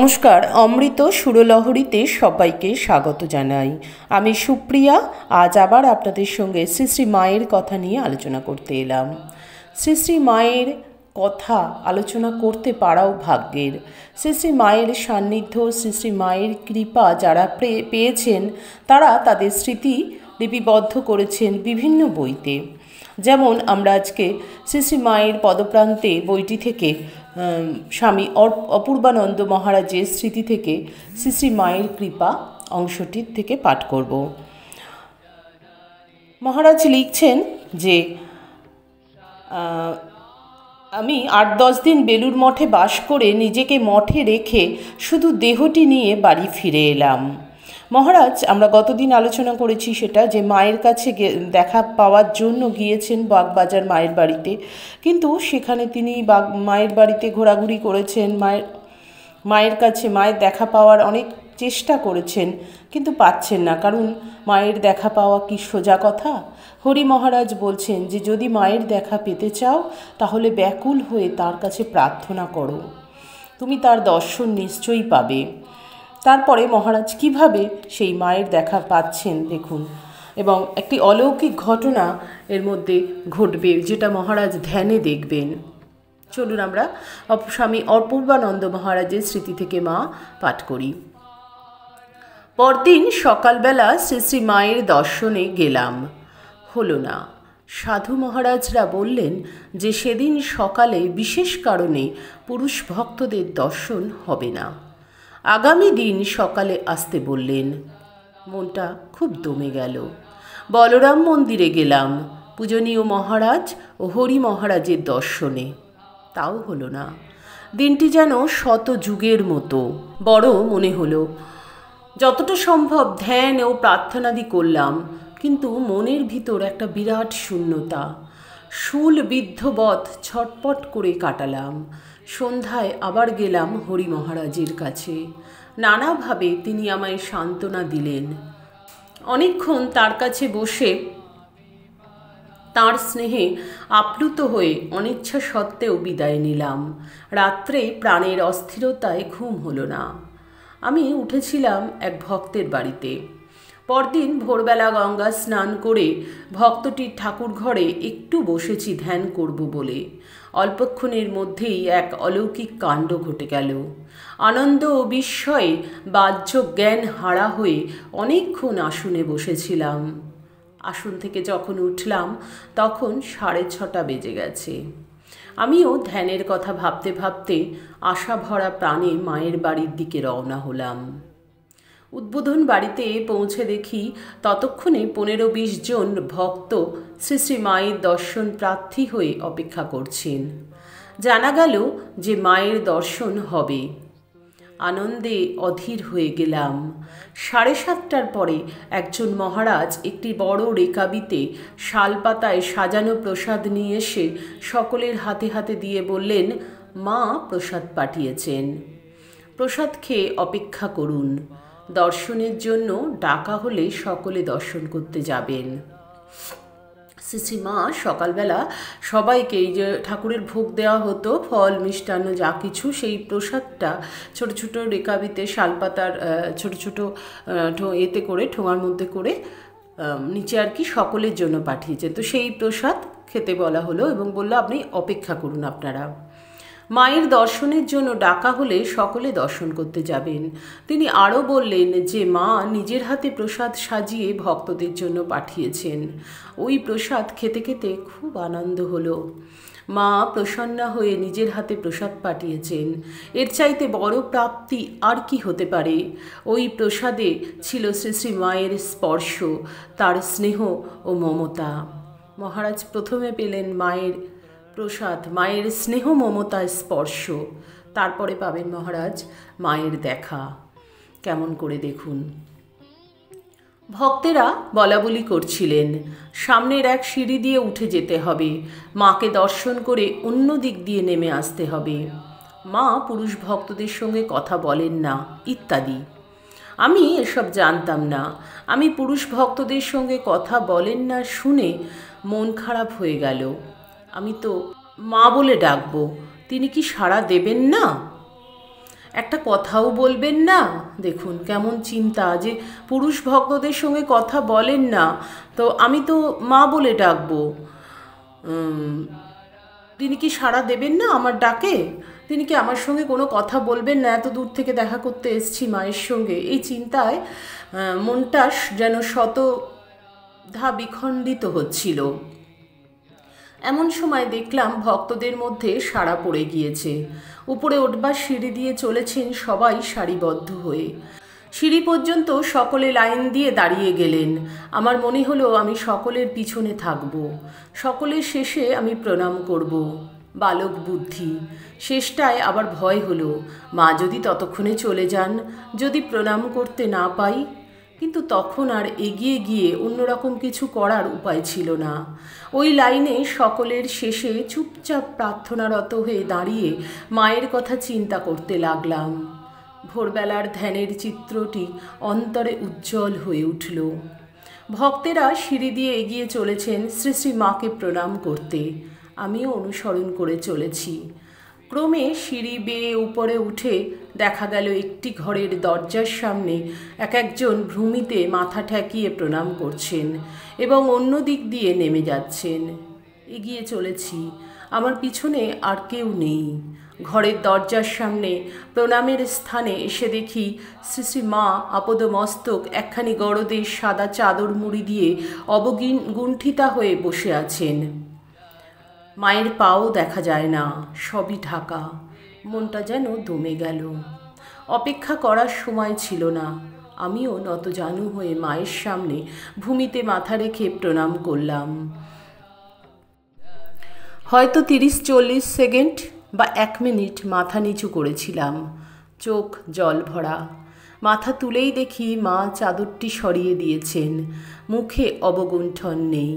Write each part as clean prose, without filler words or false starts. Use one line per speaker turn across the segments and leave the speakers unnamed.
নমস্কার, অমৃত সুরলহরীতে সবাইকে স্বাগত জানাই। আমি সুপ্রিয়া। আজ আবার আপনাদের সঙ্গে শ্রী শ্রী মায়ের কথা নিয়ে আলোচনা করতে এলাম। শ্রী শ্রী মায়ের কথা আলোচনা করতে পারাও ভাগ্যের। শ্রী শ্রী মায়ের সান্নিধ্য, শ্রী শ্রী মায়ের কৃপা যারা পেয়েছেন তারা তাদের স্মৃতি লিপিবদ্ধ করেছেন বিভিন্ন বইতে। যেমন আমরা আজকে শ্রী শ্রী মায়ের পদপ্রান্তে বইটি থেকে স্বামী অপূর্বানন্দ মহারাজের স্মৃতি থেকে শ্রী শ্রী মায়ের কৃপা অংশটির থেকে পাঠ করব। মহারাজ লিখছেন যে আমি ৮-১০ দিন বেলুড় মঠে বাস করে নিজেকে মঠে রেখে শুধু দেহটি নিয়ে বাড়ি ফিরে এলাম। মহারাজ, আমরা গতদিন আলোচনা করেছি সেটা, যে মায়ের কাছে দেখা পাওয়ার জন্য গিয়েছেন বাগবাজার মায়ের বাড়িতে, কিন্তু সেখানে তিনি মায়ের বাড়িতে ঘোরাঘুরি করেছেন, মায়ের কাছে মায়ের দেখা পাওয়ার অনেক চেষ্টা করেছেন, কিন্তু পাচ্ছেন না। কারণ মায়ের দেখা পাওয়া কি সোজা কথা? হরি মহারাজ বলছেন যে যদি মায়ের দেখা পেতে চাও তাহলে ব্যাকুল হয়ে তার কাছে প্রার্থনা করো, তুমি তার দর্শন নিশ্চয়ই পাবে। তারপরে মহারাজ কিভাবে সেই মায়ের দেখা পাচ্ছেন দেখুন, এবং একটি অলৌকিক ঘটনা এর মধ্যে ঘটবে যেটা মহারাজ ধ্যানে দেখবেন। চলুন আমরা স্বামী অপূর্বানন্দ মহারাজের স্মৃতি থেকে মা পাঠ করি। পরদিন সকালবেলা শ্রী শ্রী মায়ের দর্শনে গেলাম, হলো না। সাধু মহারাজরা বললেন যে সেদিন সকালে বিশেষ কারণে পুরুষ ভক্তদের দর্শন হবে না, আগামী দিন সকালে আসতে বললেন। মনটা খুব দমে গেল। বলরাম মন্দিরে গেলাম পূজনীয় মহারাজ ও হরি মহারাজের দর্শনে, তাও হলো না। দিনটি যেন শত যুগের মতো বড় মনে হলো। যতটা সম্ভব ধ্যান ও প্রার্থনাদি করলাম, কিন্তু মনের ভিতর একটা বিরাট শূন্যতা। শুল বিদ্ধবৎ ছটপট করে কাটালাম। সন্ধ্যায় আবার গেলাম হরি মহারাজের কাছে। নানাভাবে তিনি আমায় সান্ত্বনা দিলেন। অনেকক্ষণ তার কাছে বসে তাঁর স্নেহে আপ্লুত হয়ে অনিচ্ছা সত্ত্বেও বিদায় নিলাম। রাত্রে প্রাণের অস্থিরতায় ঘুম হলো না। আমি উঠেছিলাম এক ভক্তের বাড়িতে। পরদিন ভোরবেলা গঙ্গা স্নান করে ভক্তটির ঠাকুর ঘরে একটু বসেছি ধ্যান করব বলে। অল্পক্ষণের মধ্যেই এক অলৌকিক কাণ্ড ঘটে গেল। আনন্দ ও বিস্ময়ে বাহ্য জ্ঞান হারা হয়ে অনেকক্ষণ আসনে বসেছিলাম। আসন থেকে যখন উঠলাম তখন 6:30 বেজে গেছে। আমিও ধ্যানের কথা ভাবতে ভাবতে আশা ভরা প্রাণে মায়ের বাড়ির দিকে রওনা হলাম। উদ্বোধন বাড়িতে পৌঁছে দেখি ততক্ষণে 15-20 জন ভক্ত শ্রী শ্রী মায়ের দর্শন প্রার্থী হয়ে অপেক্ষা করছেন। জানা গেল যে মায়ের দর্শন হবে। আনন্দে অধীর হয়ে গেলাম। 7:30টার পরে একজন মহারাজ একটি বড় রেকাবিতে শালপাতায় সাজানো প্রসাদ নিয়ে এসে সকলের হাতে হাতে দিয়ে বললেন, মা প্রসাদ পাঠিয়েছেন, প্রসাদ খেয়ে অপেক্ষা করুন, দর্শনের জন্য ডাকা হলে সকলে দর্শন করতে যাবেন। শ্রী শ্রী মা সকালবেলা সবাইকে, এই যে ঠাকুরের ভোগ দেওয়া হতো ফল মিষ্টান্ন যা কিছু, সেই প্রসাদটা ছোট ছোট রেকাবিতে শালপাতার ছোট ছোট এতে করে ঠোঙার মধ্যে করে নিচে আর কি সকলের জন্য পাঠিয়েছে। তো সেই প্রসাদ খেতে বলা হলো এবং বললো আপনি অপেক্ষা করুন, আপনারা মায়ের দর্শনের জন্য ডাকা হলে সকলে দর্শন করতে যাবেন। তিনি আরও বললেন যে মা নিজের হাতে প্রসাদ সাজিয়ে ভক্তদের জন্য পাঠিয়েছেন। ওই প্রসাদ খেতে খেতে খুব আনন্দ হলো। মা প্রসন্না হয়ে নিজের হাতে প্রসাদ পাঠিয়েছেন, এর চাইতে বড় প্রাপ্তি আর কি হতে পারে? ওই প্রসাদে ছিল শ্রী শ্রী মায়ের স্পর্শ, তার স্নেহ ও মমতা। মহারাজ প্রথমে পেলেন মায়ের প্রসাদ, মায়ের স্নেহ মমতা স্পর্শ, তারপরে পাবেন মহারাজ মায়ের দেখা। কেমন করে দেখুন। ভক্তেরা বলাবলি করছিলেন, সামনের এক সিঁড়ি দিয়ে উঠে যেতে হবে, মাকে দর্শন করে অন্য দিক দিয়ে নেমে আসতে হবে, মা পুরুষ ভক্তদের সঙ্গে কথা বলেন না ইত্যাদি। আমি এসব জানতাম না। আমি পুরুষ ভক্তদের সঙ্গে কথা বলেন না শুনে মন খারাপ হয়ে গেল। আমি তো মা বলে ডাকবো, তিনি কি সাড়া দেবেন না? একটা কথাও বলবেন না? দেখুন কেমন চিন্তা, যে পুরুষ ভক্তদের সঙ্গে কথা বলেন না, তো আমি তো মা বলে ডাকবো। তিনি কি সাড়া দেবেন না আমার ডাকে? তিনি কি আমার সঙ্গে কোনো কথা বলবেন না? এত দূর থেকে দেখা করতে এসেছি মায়ের সঙ্গে, এই চিন্তায় মনটা যেন শতধা বিখণ্ডিত হচ্ছিল। এমন সময় দেখলাম ভক্তদের মধ্যে সাড়া পড়ে গিয়েছে। উপরে উঠবার সিঁড়ি দিয়ে চলেছেন সবাই সারিবদ্ধ হয়ে। সিঁড়ি পর্যন্ত সকলে লাইন দিয়ে দাঁড়িয়ে গেলেন। আমার মনে হলো আমি সকলের পিছনে থাকব, সকলের শেষে আমি প্রণাম করব। বালক বুদ্ধি, শেষটায় আবার ভয় হলো, মা যদি ততক্ষণে চলে যান, যদি প্রণাম করতে না পাই। কিন্তু তখন আর এগিয়ে গিয়ে অন্যরকম কিছু করার উপায় ছিল না। ওই লাইনে সকলের শেষে চুপচাপ প্রার্থনারত হয়ে দাঁড়িয়ে মায়ের কথা চিন্তা করতে লাগলাম। ভোরবেলার ধ্যানের চিত্রটি অন্তরে উজ্জ্বল হয়ে উঠল। ভক্তেরা সিঁড়ি দিয়ে এগিয়ে চলেছেন শ্রী শ্রী মাকে প্রণাম করতে। আমিও অনুসরণ করে চলেছি। ক্রমে সিঁড়ি বেয়ে উপরে উঠে দেখা গেল একটি ঘরের দরজার সামনে একজন ভূমিতে মাথা ঠেকিয়ে প্রণাম করছেন এবং অন্য দিক দিয়ে নেমে যাচ্ছেন। এগিয়ে চলেছি, আমার পিছনে আর কেউ নেই। ঘরের দরজার সামনে প্রণামের স্থানে এসে দেখি শ্রী শ্রী মা আপদমস্তক একখানি গরদের সাদা চাদর মুড়ি দিয়ে অবগুণ্ঠিতা হয়ে বসে আছেন। মায়ের পাও দেখা যায় না, সবই ঢাকা। মনটা যেন দমে গেল। অপেক্ষা করার সময় ছিল না। আমিও নতজানু হয়ে মায়ের সামনে ভূমিতে মাথা রেখে প্রণাম করলাম। হয়তো 30-40 সেকেন্ড বা 1 মিনিট মাথা নিচু করেছিলাম, চোখ জল ভরা। মাথা তুলেই দেখি মা চাদরটি সরিয়ে দিয়েছেন, মুখে অবগুণ্ঠন নেই।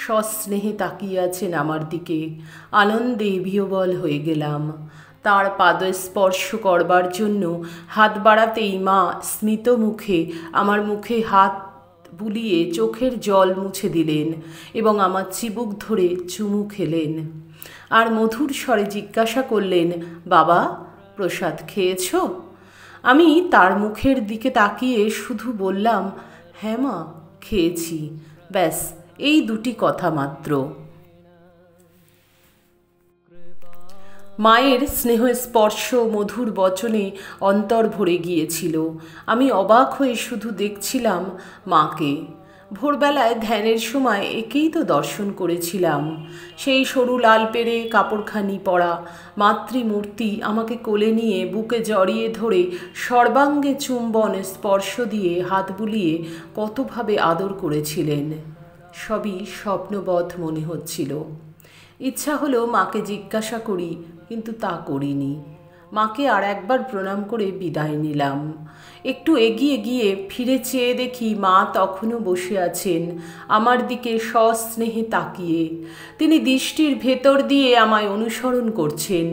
সস্নেহে তাকিয়ে আছেন আমার দিকে। আনন্দে বিহ্বল হয়ে গেলাম। তাঁর পাদস্পর্শ করবার জন্য হাত বাড়াতেই মা স্মিত মুখে আমার মুখে হাত বুলিয়ে চোখের জল মুছে দিলেন এবং আমার চিবুক ধরে চুমু খেলেন। আর মধুর স্বরে জিজ্ঞাসা করলেন, বাবা, প্রসাদ খেয়েছ? আমি তার মুখের দিকে তাকিয়ে শুধু বললাম, হ্যাঁ মা, খেয়েছি। ব্যাস এই দুটি কথা মাত্র। মায়ের স্নেহ স্পর্শ মধুর বচনে অন্তর ভরে গিয়েছিল। আমি অবাক হয়ে শুধু দেখছিলাম মাকে। ভোরবেলায় ধ্যানের সময় একেই তো দর্শন করেছিলাম। সেই সরু লাল পেরে কাপড়খানি পরা মাতৃমূর্তি আমাকে কোলে নিয়ে বুকে জড়িয়ে ধরে সর্বাঙ্গে চুম্বন স্পর্শ দিয়ে হাত বুলিয়ে কতভাবে আদর করেছিলেন। সবই স্বপ্নবৎ মনে হচ্ছিল। ইচ্ছা হলো মাকে জিজ্ঞাসা করি, কিন্তু তা করিনি। মাকে আর একবার প্রণাম করে বিদায় নিলাম। একটু এগিয়ে গিয়ে ফিরে চেয়ে দেখি মা তখনও বসে আছেন আমার দিকে সস্নেহে তাকিয়ে। তিনি দৃষ্টির ভেতর দিয়ে আমায় অনুসরণ করছেন।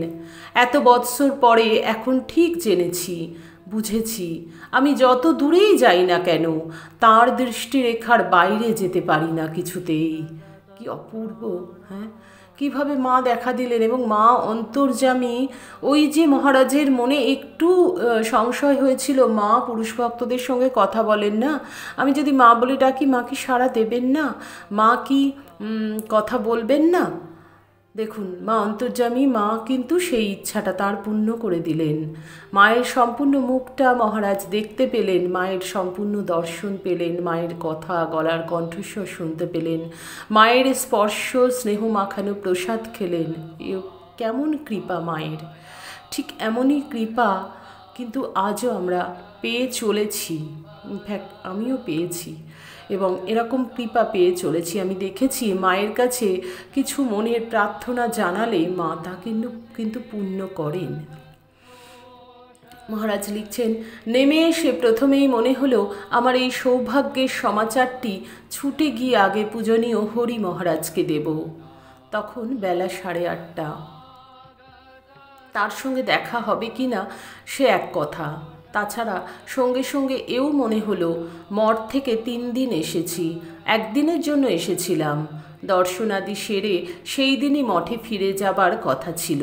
এত বৎসর পরে এখন ঠিক জেনেছি, বুঝেছি, আমি যত দূরেই যাই না কেন তাঁর দৃষ্টিরেখার বাইরে যেতে পারি না কিছুতেই। কি অপূর্ব! হ্যাঁ, কিভাবে মা দেখা দিলেন এবং মা অন্তর্যামী। ওই যে মহারাজের মনে একটু সংশয় হয়েছিল, মা পুরুষ ভক্তদের সঙ্গে কথা বলেন না, আমি যদি মা বলে ডাকি মা কি সাড়া দেবেন না, মা কি কথা বলবেন না? দেখুন, মা অন্তর্যামী, মা কিন্তু সেই ইচ্ছাটা তার পূর্ণ করে দিলেন। মায়ের সম্পূর্ণ মুখটা মহারাজ দেখতে পেলেন, মায়ের সম্পূর্ণ দর্শন পেলেন, মায়ের কথা, গলার কণ্ঠস্বর শুনতে পেলেন, মায়ের স্পর্শ স্নেহ মাখানো প্রসাদ খেলেন। এ কেমন কৃপা মায়ের! ঠিক এমনই কৃপা কিন্তু আজও আমরা পেয়ে চলেছি। ইনফ্যাক্ট আমিও পেয়েছি এবং এরকম কৃপা পেয়ে চলেছি। আমি দেখেছি মায়ের কাছে কিছু মনের প্রার্থনা জানালে মা তা কিন্তু পূর্ণ করেন। মহারাজ লিখছেন, নেমে এসে প্রথমেই মনে হলো আমার এই সৌভাগ্যের সমাচারটি ছুটে গিয়ে আগে পূজনীয় হরি মহারাজকে দেব। তখন বেলা 8:30। তার সঙ্গে দেখা হবে কি না সে এক কথা। তাছাড়া সঙ্গে সঙ্গে এও মনে হলো মঠ থেকে 3 দিন এসেছি, একদিনের জন্য এসেছিলাম, দর্শনাদি সেরে সেই দিনই মঠে ফিরে যাবার কথা ছিল।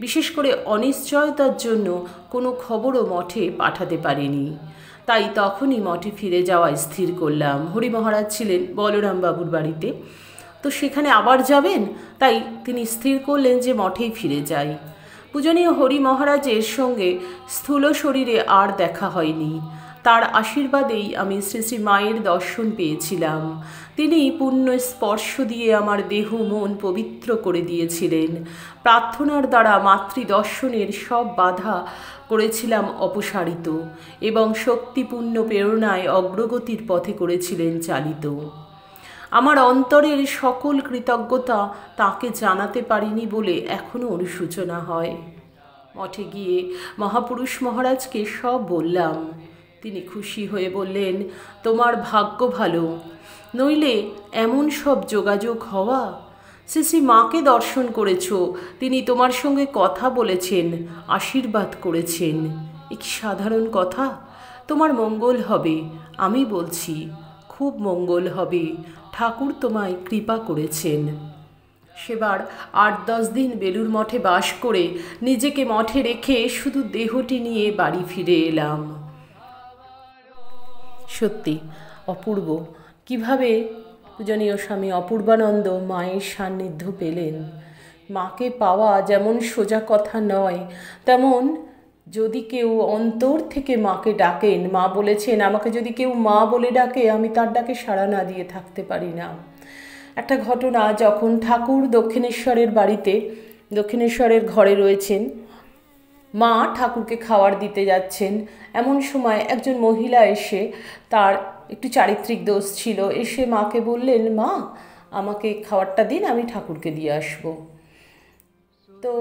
বিশেষ করে অনিশ্চয়তার জন্য কোনো খবরও মঠে পাঠাতে পারিনি। তাই তখনই মঠে ফিরে যাওয়া স্থির করলাম। হরি মহারাজ ছিলেন বলরাম বাবুর বাড়িতে, তো সেখানে আবার যাবেন, তাই তিনি স্থির করলেন যে মঠেই ফিরে যাই। পূজনীয় হরি মহারাজের সঙ্গে স্থূল শরীরে আর দেখা হয়নি। তার আশীর্বাদেই আমি শ্রী শ্রী মায়ের দর্শন পেয়েছিলাম। তিনি পুণ্য স্পর্শ দিয়ে আমার দেহ মন পবিত্র করে দিয়েছিলেন। প্রার্থনার দ্বারা মাতৃদর্শনের সব বাধা করেছিলাম অপসারিত এবং শক্তিপূর্ণ প্রেরণায় অগ্রগতির পথে করেছিলেন চালিত। আমার অন্তরের সকল কৃতজ্ঞতা তাকে জানাতে পারিনি বলে এখনও অনুশোচনা হয়। মঠে গিয়ে মহাপুরুষ মহারাজকে সব বললাম। তিনি খুশি হয়ে বললেন, তোমার ভাগ্য ভালো, নইলে এমন সব যোগাযোগ হওয়া। শ্রী শ্রী মাকে দর্শন করেছ, তিনি তোমার সঙ্গে কথা বলেছেন, আশীর্বাদ করেছেন। এ কি সাধারণ কথা? তোমার মঙ্গল হবে, আমি বলছি খুব মঙ্গল হবে। ঠাকুর তোমায় কৃপা করেছেন। সেবার ৮-১০ দিন বেলুর মঠে বাস করে নিজেকে মঠে রেখে শুধু দেহটি নিয়ে বাড়ি ফিরে এলাম। সত্যি অপূর্ব কিভাবে পূজনীয় স্বামী অপূর্বানন্দ মায়ের সান্নিধ্য পেলেন। মাকে পাওয়া যেমন সোজা কথা নয়, তেমন যদি কেউ অন্তর থেকে মাকে ডাকেন, মা বলেছেন আমাকে যদি কেউ মা বলে ডাকে আমি তার ডাকে সাড়া না দিয়ে থাকতে পারি না। একটা ঘটনা, যখন ঠাকুর দক্ষিণেশ্বরের বাড়িতে দক্ষিণেশ্বরের ঘরে রয়েছেন, মা ঠাকুরকে খাবার দিতে যাচ্ছেন, এমন সময় একজন মহিলা এসে, তার একটু চারিত্রিক দোষ ছিল, এসে মাকে বললেন, মা আমাকে খাবারটা দিন, আমি ঠাকুরকে দিয়ে আসব। তো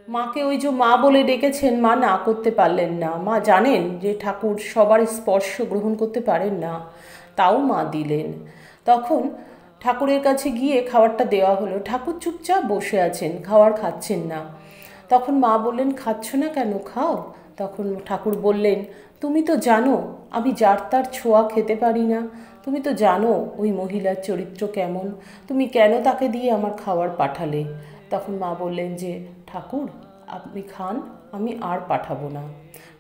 মাকে ওই যে মা বলে ডেকেছেন, মা না করতে পারলেন না। মা জানেন যে ঠাকুর সবার স্পর্শ গ্রহণ করতে পারেন না, তাও মা দিলেন। তখন ঠাকুরের কাছে গিয়ে খাবারটা দেওয়া হলো। ঠাকুর চুপচাপ বসে আছেন, খাবার খাচ্ছেন না। তখন মা বললেন, খাচ্ছ না কেন, খাও। তখন ঠাকুর বললেন, তুমি তো জানো আমি যার তার ছোঁয়া খেতে পারি না, তুমি তো জানো ওই মহিলার চরিত্র কেমন, তুমি কেন তাকে দিয়ে আমার খাবার পাঠালে? তখন মা বললেন যে, ঠাকুর আপনি খান, আমি আর পাঠাবো না।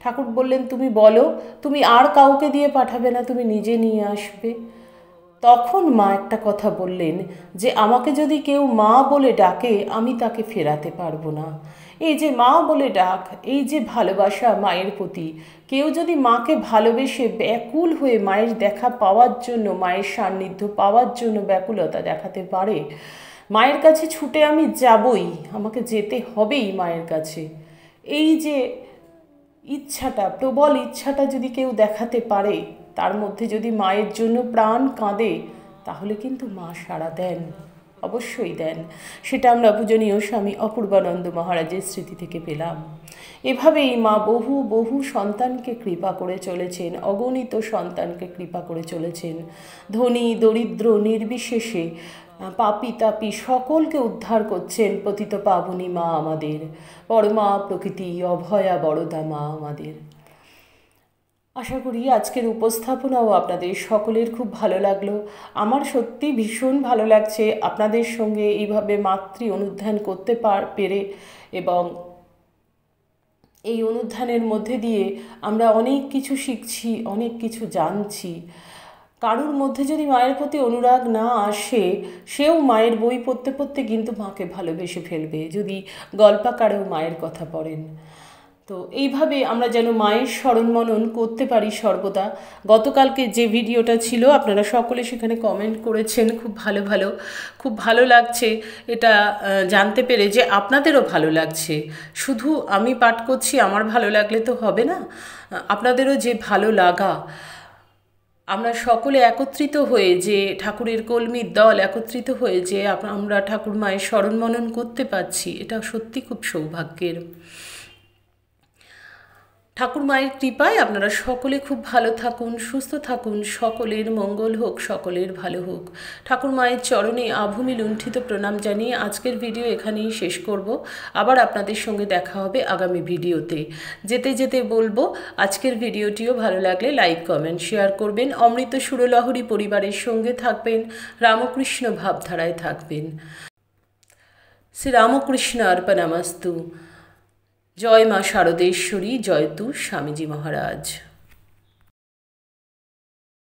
ঠাকুর বললেন, তুমি বলো তুমি আর কাউকে দিয়ে পাঠাবে না, তুমি নিজে নিয়ে আসবে। তখন মা একটা কথা বললেন যে, আমাকে যদি কেউ মা বলে ডাকে আমি তাকে ফেরাতে পারবো না। এই যে মা বলে ডাক, এই যে ভালোবাসা মায়ের প্রতি, কেউ যদি মাকে ভালোবেসে ব্যাকুল হয়ে মায়ের দেখা পাওয়ার জন্য, মায়ের সান্নিধ্য পাওয়ার জন্য ব্যাকুলতা দেখাতে পারে, মায়ের কাছে ছুটে আমি যাবই, আমাকে যেতে হবেই মায়ের কাছে, এই যে ইচ্ছাটা, প্রবল ইচ্ছাটা যদি কেউ দেখাতে পারে, তার মধ্যে যদি মায়ের জন্য প্রাণ কাঁদে, তাহলে কিন্তু মা সাড়া দেন, অবশ্যই দেন। সেটা আমরা পূজনীয় স্বামী অপূর্বানন্দ মহারাজের স্মৃতি থেকে পেলাম। এভাবেই মা বহু বহু সন্তানকে কৃপা করে চলেছেন, অগণিত সন্তানকে কৃপা করে চলেছেন। ধনী দরিদ্র নির্বিশেষে, পাপী তাপী সকলকে উদ্ধার করছেন পতিত পাবনী মা আমাদের, পরমা প্রকৃতি অভয়া বরদা মা আমাদের। আশা করি আজকের উপস্থাপনাও আপনাদের সকলের খুব ভালো লাগলো। আমার সত্যি ভীষণ ভালো লাগছে আপনাদের সঙ্গে এইভাবে মাতৃ অনুধ্যান করতে পেরে, এবং এই অনুধ্যানের মধ্যে দিয়ে আমরা অনেক কিছু শিখছি, অনেক কিছু জানছি। কারুর মধ্যে যদি মায়ের প্রতি অনুরাগ না আসে, সেও মায়ের বই পড়তে পড়তে কিন্তু মাকে ভালোবেসে ফেলবে, যদি গল্পাকারেও মায়ের কথা পড়েন। তো এইভাবে আমরা যেন মায়ের স্মরণ মনন করতে পারি সর্বদা। গতকালকে যে ভিডিওটা ছিল আপনারা সকলে সেখানে কমেন্ট করেছেন, খুব ভালো লাগছে এটা জানতে পেরে যে আপনাদেরও ভালো লাগছে। শুধু আমি পাঠ করছি, আমার ভালো লাগলে তো হবে না, আপনাদেরও যে ভালো লাগা, আমরা সকলে একত্রিত হয়ে যে ঠাকুরের কলমির দল একত্রিত হয়ে যে আমরা ঠাকুর মায়ের স্মরণ মনন করতে পারছি, এটা সত্যি খুব সৌভাগ্যের। ঠাকুর মায়ের কৃপায় আপনারা সকলে খুব ভালো থাকুন, সুস্থ থাকুন, সকলের মঙ্গল হোক, সকলের ভালো হোক। ঠাকুর মায়ের চরণে আভূমি লুণ্ঠিত প্রণাম জানিয়ে আজকের ভিডিও এখানেই শেষ করব। আবার আপনাদের সঙ্গে দেখা হবে আগামী ভিডিওতে। যেতে যেতে বলবো, আজকের ভিডিওটিও ভালো লাগলে লাইক, কমেন্ট, শেয়ার করবেন। অমৃত সুরলহরী পরিবারের সঙ্গে থাকবেন, রামকৃষ্ণ ভাবধারায় থাকবেন। শ্রী রামকৃষ্ণ অর্পণমস্তু। জয় মা শারদেশ্বরী, জয় তু স্বামীজি মহারাজ।